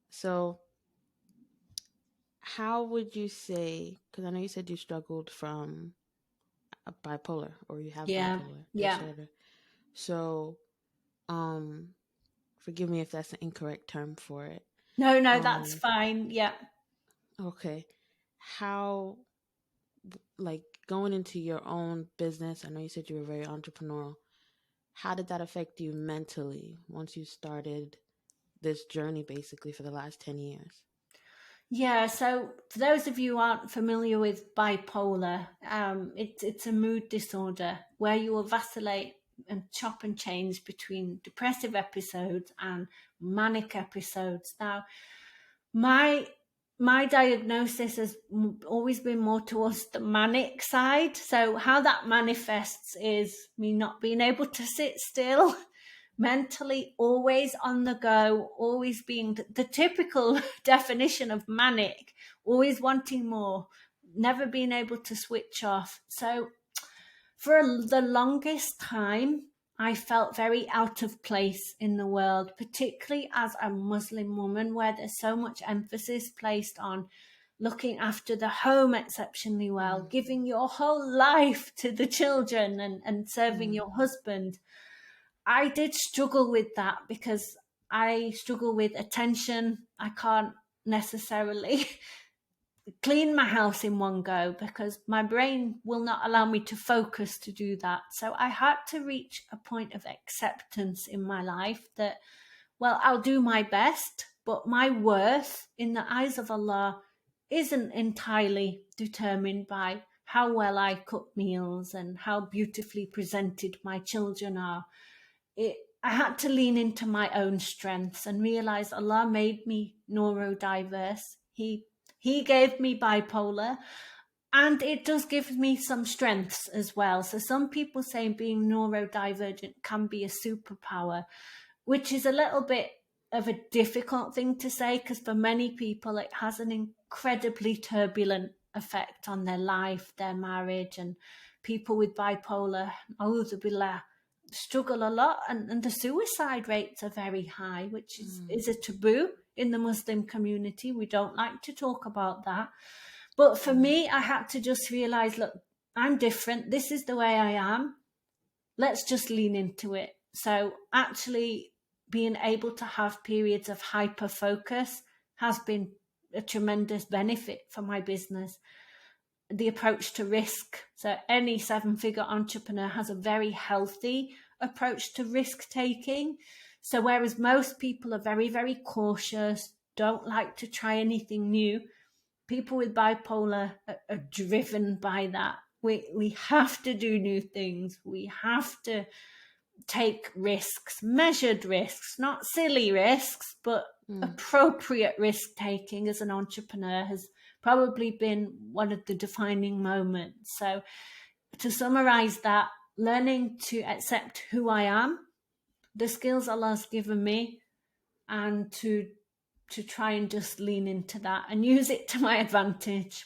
So how would you say, because I know you said you struggled from a bipolar, or you have Yeah. bipolar Yeah. disorder. So, um, forgive me if that's an incorrect term for it. No, that's Um, fine. Yeah. okay. How, like, going into your own business, I know you said you were very entrepreneurial. How did that affect you mentally once you started this journey basically for the last 10 years? Yeah, so for those of you who aren't familiar with bipolar, it's a mood disorder where you will vacillate and chop and change between depressive episodes and manic episodes. Now, my my diagnosis has always been more towards the manic side. So how that manifests is me not being able to sit still, mentally always on the go, always being the typical definition of manic, always wanting more, never being able to switch off. So for the longest time, I felt very out of place in the world, particularly as a Muslim woman, where there's so much emphasis placed on looking after the home exceptionally well, Mm, giving your whole life to the children and serving mm, your husband. I did struggle with that because I struggle with attention. I can't necessarily clean my house in one go because my brain will not allow me to focus to do that. So I had to reach a point of acceptance in my life that, well, I'll do my best, but my worth in the eyes of Allah isn't entirely determined by how well I cook meals and how beautifully presented my children are. I had to lean into my own strengths and realize Allah made me neurodiverse. He gave me bipolar, and it does give me some strengths as well. So some people say being neurodivergent can be a superpower, which is a little bit of a difficult thing to say because for many people it has an incredibly turbulent effect on their life, their marriage, and people with bipolar, struggle a lot, and the suicide rates are very high, which mm, is a taboo in the Muslim community. We don't like to talk about that. But for mm, me, I had to just realize, look, I'm different. This is the way I am. Let's just lean into it. So actually being able to have periods of hyper focus has been a tremendous benefit for my business. The approach to risk. So any 7-figure entrepreneur has a very healthy approach to risk taking. So whereas most people are very, very cautious, don't like to try anything new, people with bipolar are driven by that. We have to do new things. We have to take risks, measured risks, not silly risks, but mm. appropriate risk taking as an entrepreneur has probably been one of the defining moments. So, to summarize that, learning to accept who I am, the skills Allah's given me, and to try and just lean into that and use it to my advantage.